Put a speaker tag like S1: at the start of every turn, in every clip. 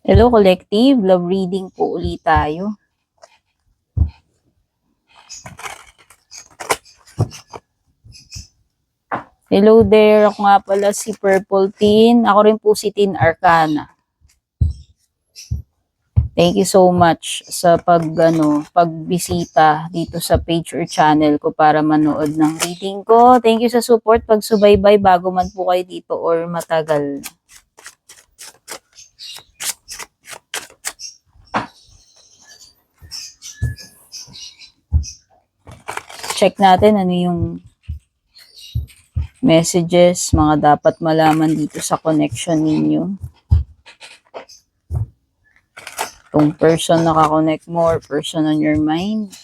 S1: Hello collective, love reading po ulit tayo. Hello there, ako nga pala si Purple Teen. Ako rin po si Teen Arcana. Thank you so much sa pagbisita dito sa page or channel ko para manood ng reading ko. Thank you sa support, pagsubaybay bago man po kayo dito or matagal. Check natin ano yung messages, mga dapat malaman dito sa connection ninyo. Kung person nakakonect mo or person on your mind.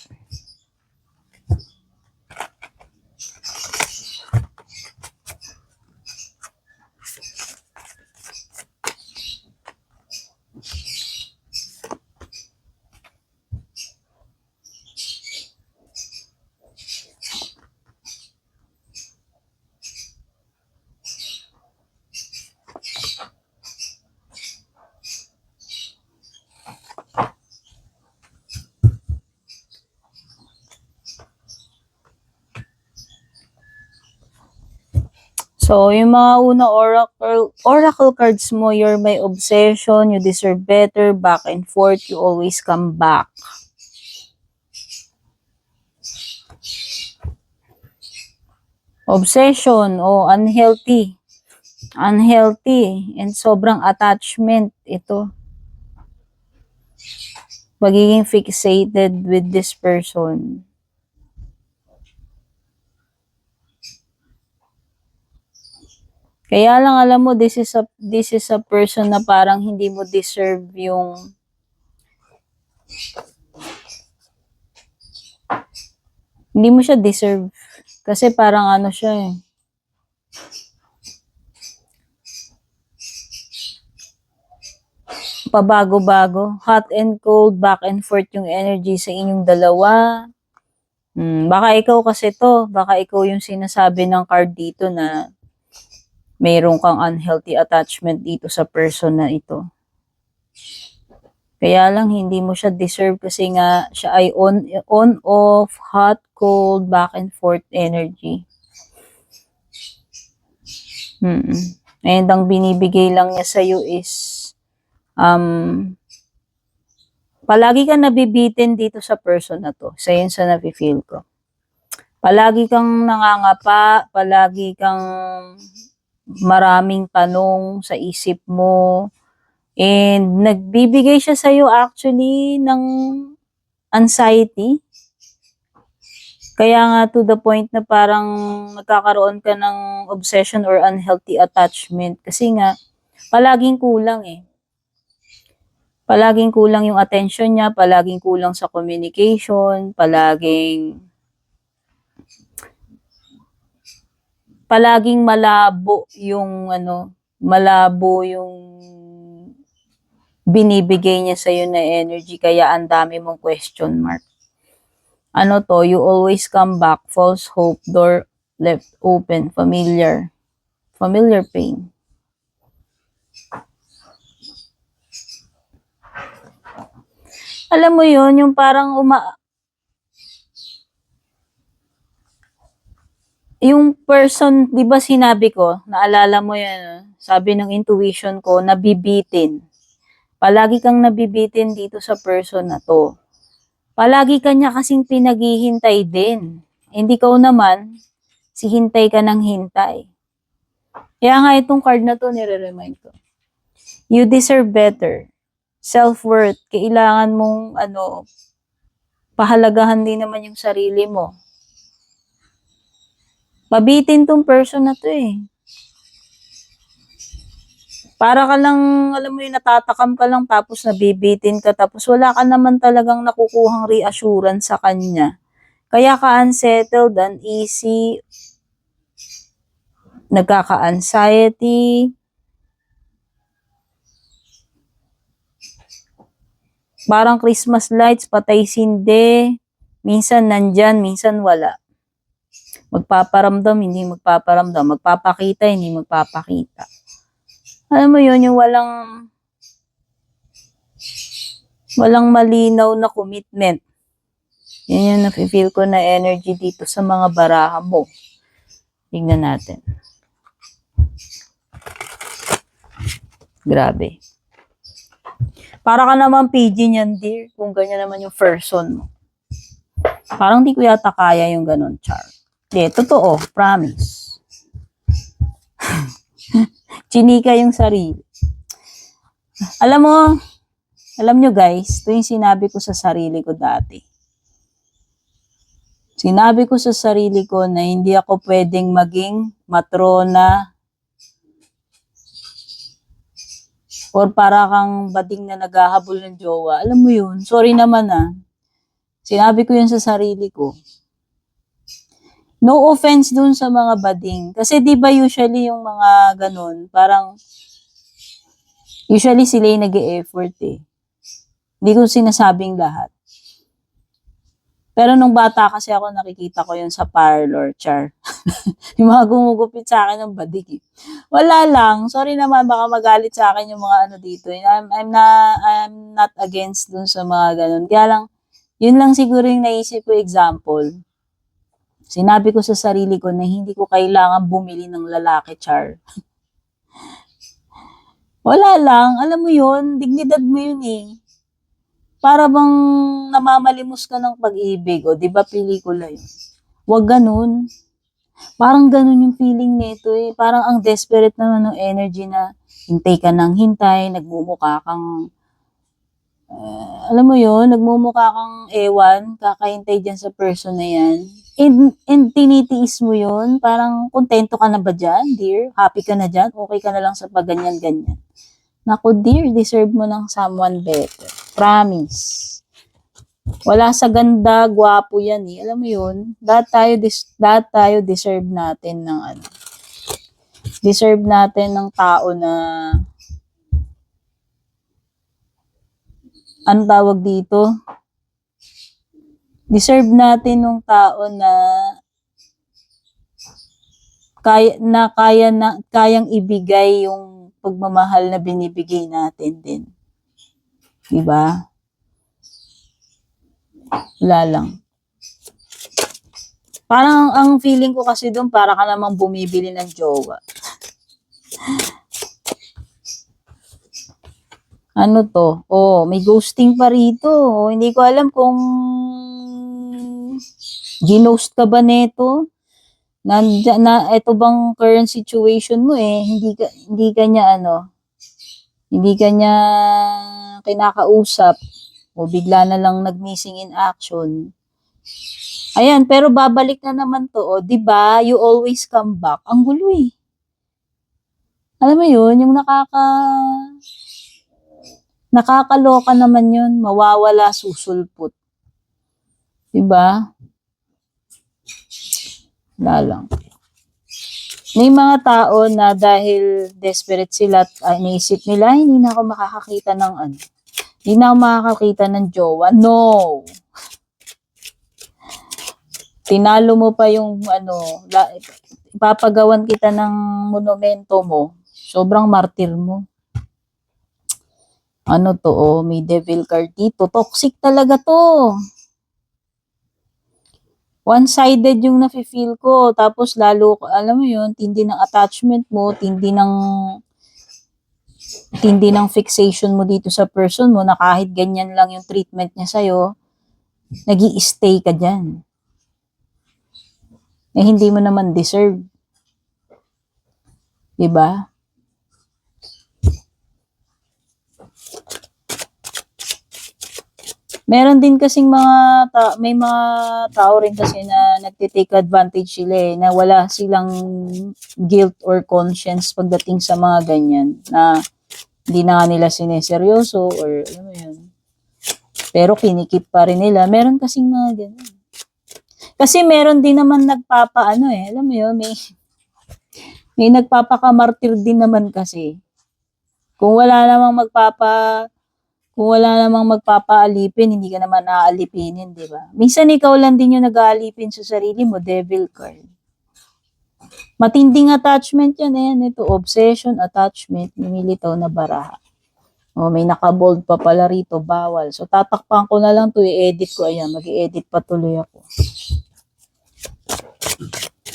S1: So, yung mga unang oracle cards mo, you're my obsession, you deserve better, back and forth, you always come back. Obsession o unhealthy. Unhealthy and sobrang attachment ito. Pagiging fixated with this person. Kaya lang alam mo, this is a person na parang hindi mo deserve yung hindi mo siya deserve. Kasi parang ano siya eh. Pabago-bago. Hot and cold, back and forth yung energy sa inyong dalawa. Baka ikaw kasi to. Baka ikaw yung sinasabi ng card dito na mayroon kang unhealthy attachment dito sa person na ito. Kaya lang hindi mo siya deserve kasi nga siya ay on-off, hot, cold, back and forth energy. And ang binibigay lang niya sa'yo is palagi kang nabibitin dito sa person na to. Sa yun sa nafe-feel ko. Palagi kang nangangapa, palagi kang maraming tanong sa isip mo. And nagbibigay siya sa'yo actually ng anxiety. Kaya nga to the point na parang nagkakaroon ka ng obsession or unhealthy attachment. Kasi nga, palaging kulang eh. Palaging kulang yung attention niya, palaging kulang sa communication, palaging malabo yung malabo yung binibigay niya sa iyo na energy, kaya ang dami mong question mark. Ano to, you always come back, false hope, door left open, familiar pain. Alam mo yun, yung parang yung person, di ba sinabi ko, naalala mo yan, sabi ng intuition ko, nabibitin. Palagi kang nabibitin dito sa person na to. Palagi ka niya kasing pinaghihintay din. Hindi ka naman, si hintay ka ng hintay. Kaya nga itong card na to, nire-remind ko. You deserve better. Self-worth. Kailangan mong, pahalagahan din naman yung sarili mo. Mabitin tong person na to eh. Para ka lang, alam mo yung natatakam ka lang tapos nabibitin ka tapos wala ka naman talagang nakukuhang reassurance sa kanya. Kaya ka unsettled, uneasy, nagkaka-anxiety, parang Christmas lights, patay sindi, minsan nandyan, minsan wala. Magpaparamdam, hindi magpaparamdam, magpapakita, hindi magpapakita. Alam mo yun, yung walang Walang malinaw na commitment. Yan yung nafe-feel ko na energy dito sa mga baraha mo. Tingnan natin. Grabe. Para ka naman PG niyan, dear, kung ganyan naman yung person mo. Parang di ko yata kaya yung ganun, Char. Hindi, totoo, promise. Chinika yung sarili. Alam nyo guys, ito yung sinabi ko sa sarili ko dati. Sinabi ko sa sarili ko na hindi ako pwedeng maging matrona or para kang bading na naghahabol ng jowa. Alam mo yun, sorry naman Sinabi ko yun sa sarili ko. No offense dun sa mga bading. Kasi di ba usually yung mga ganun, parang usually sila yung nag-e-effort eh. Hindi ko sinasabing lahat. Pero nung bata kasi ako, nakikita ko yun sa parlor, Char. Yung mga gumugupit sa akin ng badig. Wala lang. Sorry naman, baka magalit sa akin yung mga ano dito. I'm not against dun sa mga ganun. Kaya lang, yun lang siguro yung naisip ko example. Sinabi ko sa sarili ko na hindi ko kailangan bumili ng lalaki, Char. Wala lang. Alam mo yun, dignidad mo yun eh. Para bang namamalimos ka ng pag-ibig. O, di ba pelikula yun? Huwag ganun. Parang ganun yung feeling nito eh. Parang ang desperate naman ng energy na hintay ka ng hintay, nagmumukha kang, alam mo yun, nagmumukha kang ewan, kakahintay dyan sa person na yan. And tinitiis mo yun, parang kontento ka na ba dyan, dear? Happy ka na dyan? Okay ka na lang sa pagganyan-ganyan? Naku, dear, deserve mo ng someone better. Promise. Wala sa ganda, gwapo yan eh. Alam mo yun, lahat tayo deserve natin ng ano. Deserve natin ng tao na ano tawag dito? Deserve natin ng tao na kayang ibigay yung pagmamahal na binibigay natin din. Diba? Wala lang. Parang ang feeling ko kasi doon, para ka namang bumibili ng jowa. Ano to? Oh, may ghosting pa rito. Oh, hindi ko alam kung ginost ka ba neto? Ito bang current situation mo eh, hindi ka niya kinakausap o bigla na lang nag-missing in action. Ayan, pero babalik na naman to, o, 'di ba? You always come back. Ang gulo eh. Alam mo 'yun, yung nakakaloka naman 'yun, mawawala susulpot. 'Di ba? Wala lang. May mga tao na dahil desperate sila at iniisip nila, hindi na ako makakakita ng hindi na ako makakakita ng jowa. No! Tinalo mo pa yung ipapagawan kita ng monumento mo. Sobrang martir mo. Ano to, may devil card dito. Toxic talaga to. One-sided yung nafe-feel ko. Tapos lalo, alam mo yun, tindi ng attachment mo, tindi ng fixation mo dito sa person mo na kahit ganyan lang yung treatment niya sa'yo, nag-i-stay ka dyan. Eh, hindi mo naman deserve. Diba? Meron din kasing may mga tao rin kasi na nagtitake advantage sila na wala silang guilt or conscience pagdating sa mga ganyan na hindi na nila sineseryoso or alam mo yun. Pero kinikip pa rin nila. Meron kasing mga ganyan. Kasi meron din naman alam mo yun, may nagpapakamartir din naman kasi. Kung wala namang magpapaalipin, hindi ka naman aaalipinin, di ba? Minsan ikaw lang din yung nag-aalipin sa sarili mo, devil card. Matinding attachment yan, ito, obsession, attachment, lumilitaw na baraha. Oh, may nakabold pa pala rito, bawal. So, tatakpan ko na lang to, i-edit ko. Ayan, mag-i-edit pa tuloy ako.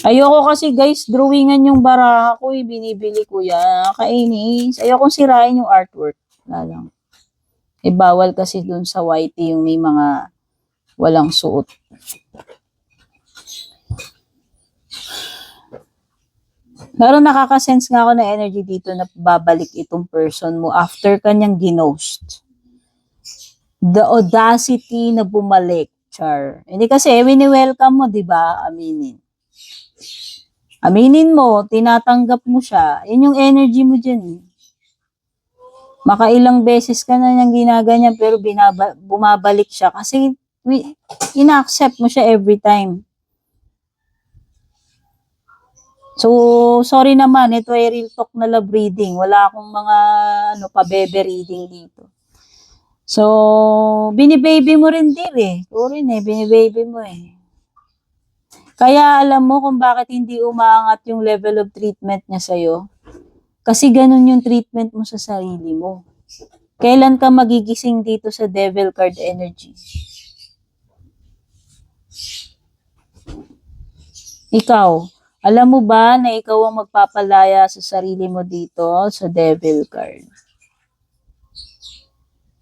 S1: Ayoko kasi guys, drawingan yung baraha ko, binibili ko yan. Kainis. Ayoko sirain yung artwork. Wala lang. Bawal kasi dun sa whitey yung may mga walang suot. Pero nakaka-sense nga ako na energy dito na babalik itong person mo after kanyang ginost. The audacity na bumalik, Char. Hindi kasi, wini-welcome mo, di ba? Aminin. Aminin mo, tinatanggap mo siya. Yun yung energy mo dyan. Makailang beses ka na niyang ginaganyan pero bumabalik siya kasi ina-accept mo siya every time. So, sorry naman, ito ay real talk na love reading. Wala akong mga pabebe reading dito. So, binibaby mo rin dir eh. Oo rin eh, binibaby mo eh. Kaya alam mo kung bakit hindi umaangat yung level of treatment niya sa'yo? Kasi ganun yung treatment mo sa sarili mo. Kailan ka magigising dito sa devil card energy? Ikaw, alam mo ba na ikaw ang magpapalaya sa sarili mo dito sa devil card?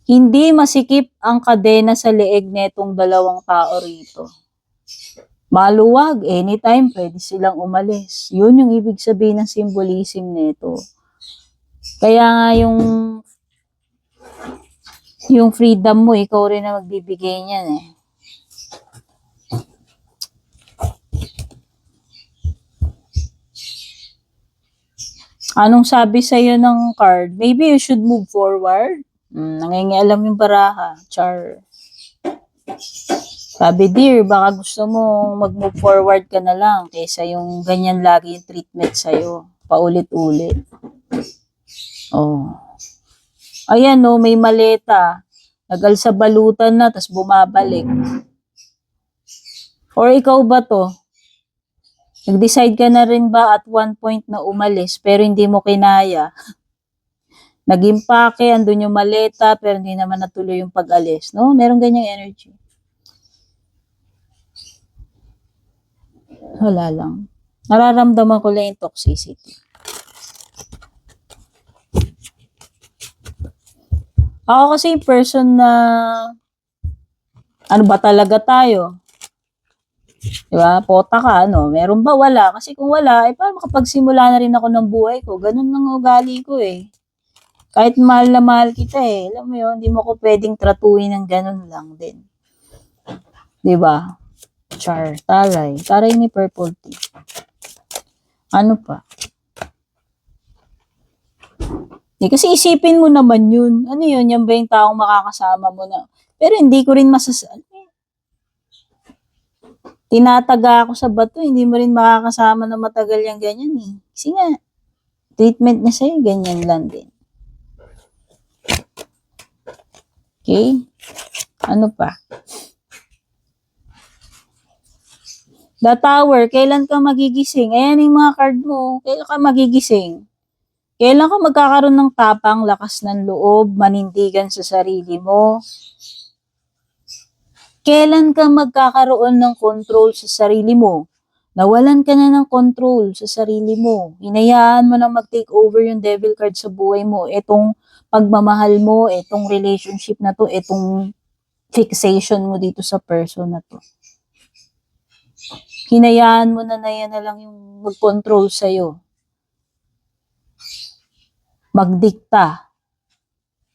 S1: Hindi masikip ang kadena sa leeg netong dalawang tao rito. Maluwag, anytime pwede silang umalis. Yun yung ibig sabihin ng symbolism nito. Kaya nga yung freedom mo, ikaw rin na magbibigay niyan eh. Anong sabi sa'yo ng card? Maybe you should move forward. Nangingialam yung baraha. Char. Sabi, dear, baka gusto mo mag-move forward ka na lang kaysa yung ganyan lagi yung treatment sa'yo. Paulit-ulit. Oh. Ayan, no, may maleta. Nagal sa balutan na, tas bumabalik. Or ikaw ba to? Nag-decide ka na rin ba at one point na umalis pero hindi mo kinaya? Nag-impake, andun yung maleta pero hindi naman natuloy yung pag-alis. No? Meron ganyang energy. Wala lang. Nararamdaman ko lang yung toxicity. Ako kasi yung person na ano ba talaga tayo? Diba? Pota ka, ano? Meron ba? Wala. Kasi kung wala, paano makapagsimula na rin ako ng buhay ko? Ganun lang ugali ko eh. Kahit mahal na mahal kita eh. Alam mo yun, hindi mo ko pwedeng tratuhin ng ganun lang din. Diba? Char, taray. Taray ni Purple Tea. Ano pa? Kasi isipin mo naman yun. Ano yun? Yan ba yung taong makakasama mo na? Pero hindi ko rin tinataga ako sa bato, hindi mo rin makakasama na matagal yung ganyan eh. Kasi nga, treatment niya sa'yo, ganyan lang din. Okay? Ano pa? The Tower, kailan ka magigising? Ayan yung mga card mo. Kailan ka magigising? Kailan ka magkakaroon ng tapang, lakas ng loob, manindigan sa sarili mo? Kailan ka magkakaroon ng control sa sarili mo? Nawalan ka na ng control sa sarili mo. Hinayaan mo na mag-take over yung devil card sa buhay mo. Itong pagmamahal mo, itong relationship na to, itong fixation mo dito sa person na to. Hinayaan mo na yan na lang yung mag-control sa'yo. Magdikta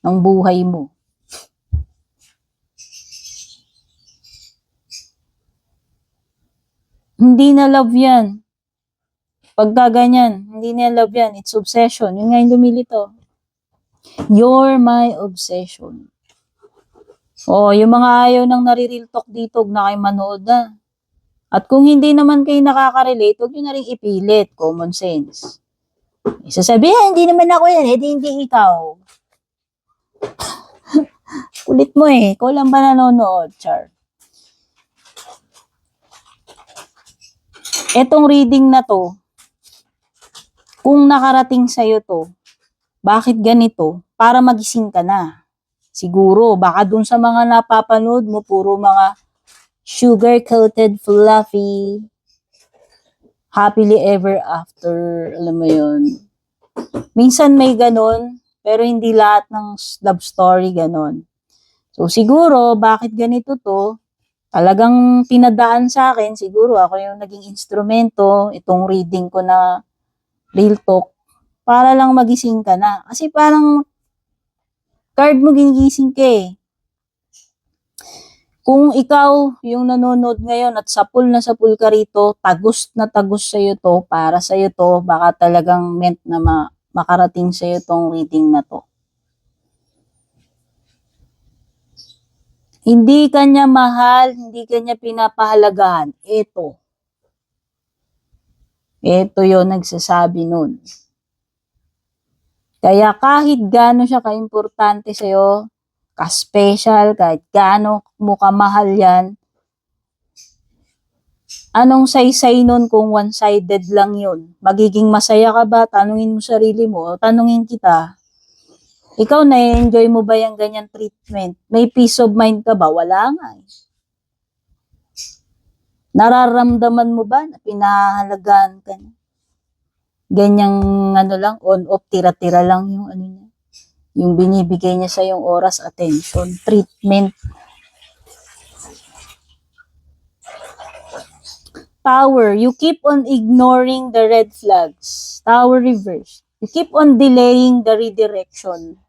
S1: ng buhay mo. Hindi na love yan. Pagka ganyan, hindi na love yan. It's obsession. Yun nga yung lumilito. You're my obsession. Oh, yung mga ayaw ng nare-real talk dito, huwag na kayo manood na. At kung hindi naman kayo nakaka-relate, huwag nyo na rin ipilit. Common sense. Sasabihin, hindi naman ako yan. Hindi ikaw. Kulit mo eh. Ikaw lang ba nanonood, Char? Etong reading na to, kung nakarating sa'yo to, Bakit ganito? Para magising ka na. Siguro, baka dun sa mga napapanood mo, puro mga sugar-coated fluffy, happily ever after, alam mo yun. Minsan may ganon, pero hindi lahat ng love story ganon. So siguro, bakit ganito to? Talagang pinadaan sa akin, siguro ako yung naging instrumento, itong reading ko na real talk, para lang magising ka na. Kasi parang card mo ginigising ka eh. Kung ikaw yung nanonood ngayon at sapul na sapul ka rito, tagus na tagus sa'yo to, para sa'yo to, baka talagang meant na makarating sa'yo tong reading na to. Hindi kanya mahal, hindi kanya pinapahalagahan. Ito yon nagsasabi nun. Kaya kahit gaano siya ka-importante sa'yo, ka-special, kahit gaano mo kamahal yan, anong saysay nun kung one-sided lang yun? Magiging masaya ka ba? Tanungin mo sarili mo, tanungin kita. Ikaw, na-enjoy mo ba yung ganyan treatment? May peace of mind ka ba? Wala nga eh. Nararamdaman mo ba na pinahalagaan ka niya? Ganyang lang, on-off, tira-tira lang yung niya. Yung binibigay niya sa yung oras, attention, treatment. Tower, you keep on ignoring the red flags. Tower reverse. You keep on delaying the redirection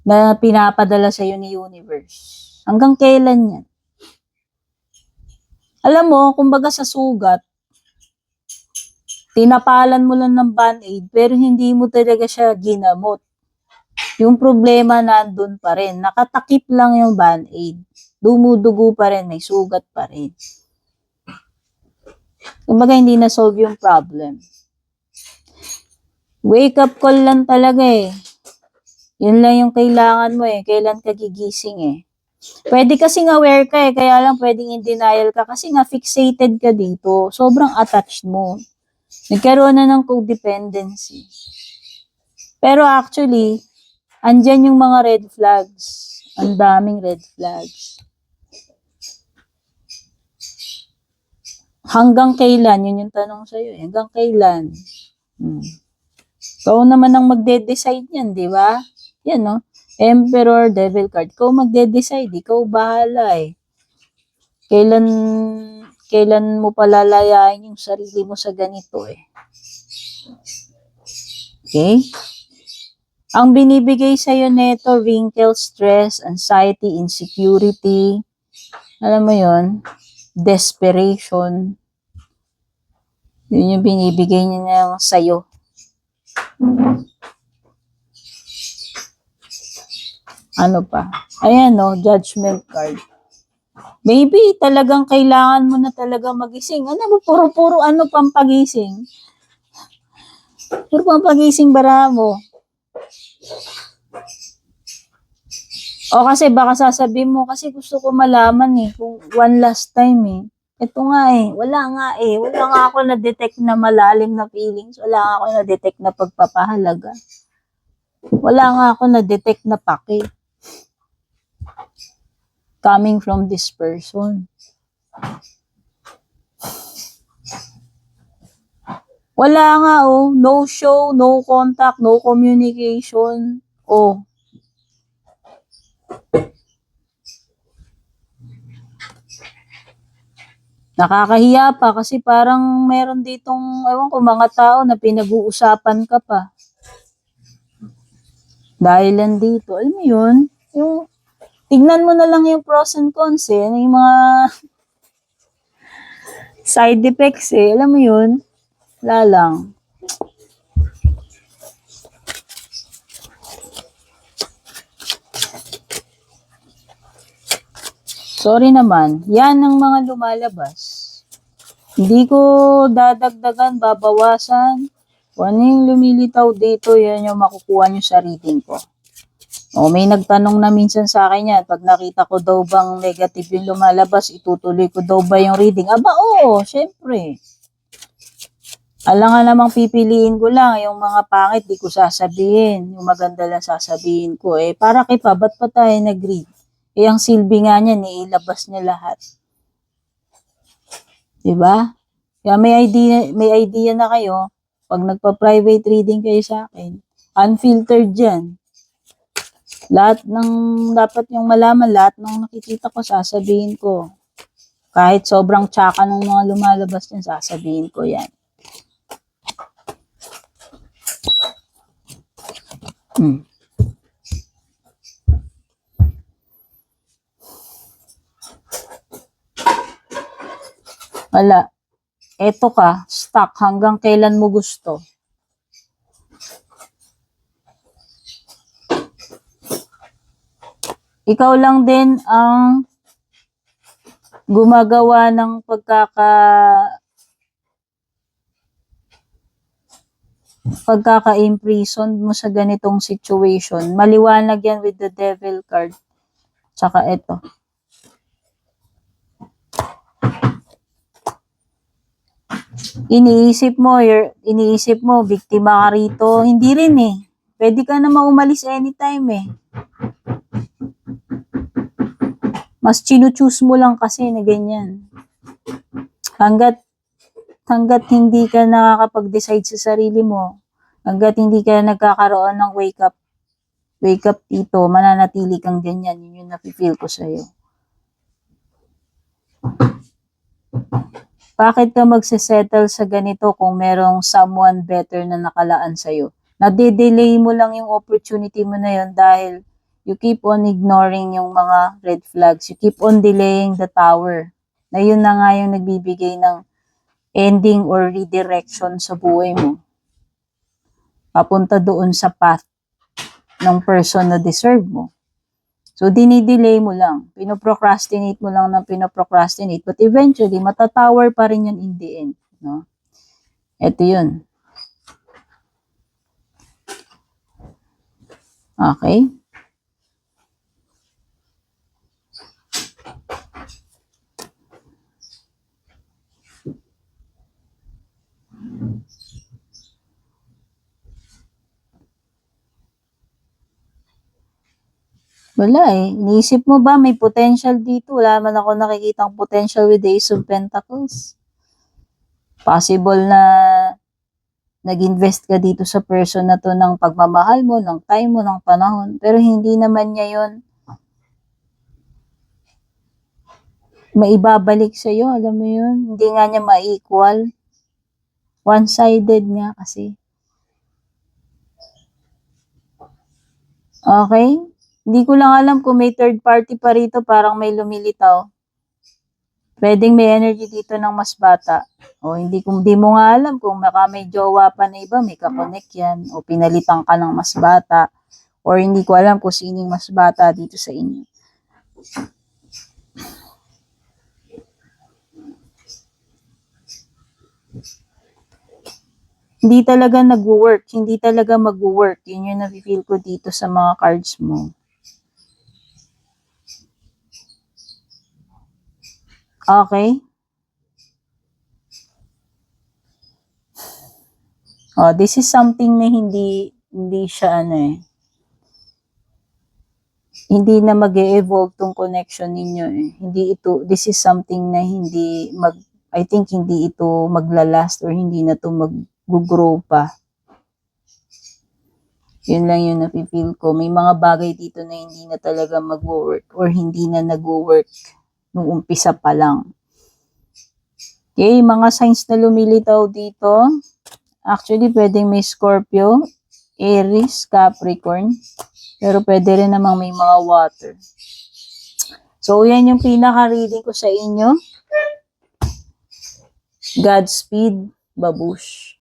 S1: na pinapadala sa iyo ni universe. Hanggang kailan yan? Alam mo, kumbaga sa sugat, tinapalan mo lang ng band-aid, pero hindi mo talaga siya ginamot. Yung problema nandun pa rin. Nakatakip lang yung band-aid. Dumudugo pa rin, may sugat pa rin. Kumbaga hindi na-solve yung problem. Wake up call lang talaga eh. Yun lang yung kailangan mo eh. Kailan ka gigising eh. Pwede kasing aware ka eh. Kaya lang pwedeng in denial ka. Kasi nga fixated ka dito. Sobrang attached mo. Nagkaroon na ng codependency. Pero actually, andyan yung mga red flags. Ang daming red flags. Hanggang kailan? Yun yung tanong sa'yo. Hanggang kailan? Ikaw naman ang magde-decide yan, di ba? Yan, no? Emperor, Devil card. Ikaw magde-decide. Ikaw bahala eh. Kailan mo palalayain yung sarili mo sa ganito eh. Okay? Ang binibigay sa'yo neto, wrinkles, stress, anxiety, insecurity. Alam mo yon, desperation. Yun yung binibigay niya sa'yo. Ano pa? Ayan no, judgment card. Maybe talagang kailangan mo na talaga magising. Ano mo, puro ano pampagising? Puro pampagising bara mo. O kasi baka sasabihin mo, kasi gusto ko malaman eh, kung one last time eh. Ito nga eh, wala nga eh. Wala nga ako na-detect na malalim na feelings. Wala nga ako na-detect na pagpapahalaga. Wala nga ako na-detect na pake coming from this person. Wala nga oh, no show, no contact, no communication. Oh. Nakakahiya pa kasi parang meron ditong, ewan ko, mga tao na pinag-uusapan ka pa. Dahil lang dito, alam mo yun, yung tignan mo na lang yung pros and cons eh. Yung mga side effects eh. Alam mo yun? Wala lang. Sorry naman. Yan ang mga lumalabas. Hindi ko dadagdagan, babawasan. Kung ano yung lumilitaw dito, yan yung makukuha nyo sa reading ko. O, may nagtanong na minsan sa akin yan, pag nakita ko daw bang negative yung lumalabas, itutuloy ko daw ba yung reading? Aba, oo, syempre. Alam nga namang pipiliin ko lang, yung mga pangit di ko sasabihin, yung maganda lang sasabihin ko. Eh, para kay pa, ba't pa tayo nag-read? Eh, ang silbi nga niyan, ilabas niya lahat. Diba? Kaya may idea na kayo, pag nagpa-private reading kayo sa akin, unfiltered yan. Lahat ng dapat yung malaman, lahat ng nakikita ko, sasabihin ko. Kahit sobrang tsaka ng mga lumalabas yan, sasabihin ko yan. Wala. Eto ka, stuck hanggang kailan mo gusto. Ikaw lang din ang gumagawa ng pagkaka-imprison mo sa ganitong situation. Maliwanag yan with the devil card. Tsaka eto. Iniisip mo, biktima ka rito. Hindi rin eh. Pwede ka na maumalis anytime eh. Mas chinu-choose mo lang kasi na ganyan. Hanggat hindi ka nakakapag-decide sa sarili mo, hanggat hindi ka nagkakaroon ng wake up dito, mananatili kang ganyan. Yun yung nafe-feel ko sa'yo. Bakit ka magsesettle sa ganito kung merong someone better na nakalaan sa'yo? Nade-delay mo lang yung opportunity mo na yun dahil you keep on ignoring yung mga red flags. You keep on delaying the tower. Na yun na nga yung nagbibigay ng ending or redirection sa buhay mo. Papunta doon sa path ng person na deserve mo. So, dinidelay mo lang. Pinoprocrastinate mo lang ng pinoprocrastinate. But eventually, matatower pa rin yun in the end. No? Ito yun. Okay? Wala eh. Iniisip mo ba may potential dito? Wala man ako nakikitang potential with the Ace of Pentacles. Possible na nag-invest ka dito sa person na to ng pagmamahal mo, ng time mo, ng panahon. Pero hindi naman niya yun maibabalik sa'yo. Alam mo yun? Hindi nga niya ma-equal. One-sided nga kasi. Okay? Hindi ko lang alam kung may third party pa rito, parang may lumilitaw. Pwedeng may energy dito ng mas bata. O hindi mo nga alam kung baka may jowa pa na iba, may kakonek yan. O pinalitan ka ng mas bata. Or hindi ko alam kung sining mas bata dito sa inyo. Hindi talaga nag-work. Hindi talaga mag-work. Yun yung nafe-feel ko dito sa mga cards mo. Okay? Oh, this is something na hindi siya hindi na mag-e-evolve tong connection ninyo eh. This is something na I think hindi ito maglalast or hindi na to mag-grow pa. Yun lang yung nafe-feel ko. May mga bagay dito na hindi na talaga mag-work or hindi na nag-work nung umpisa pa lang. Okay, mga signs na lumilitaw dito. Actually, pwedeng may Scorpio, Aries, Capricorn. Pero pwede rin namang may mga water. So, yan yung pinaka-reading ko sa inyo. Godspeed, babush.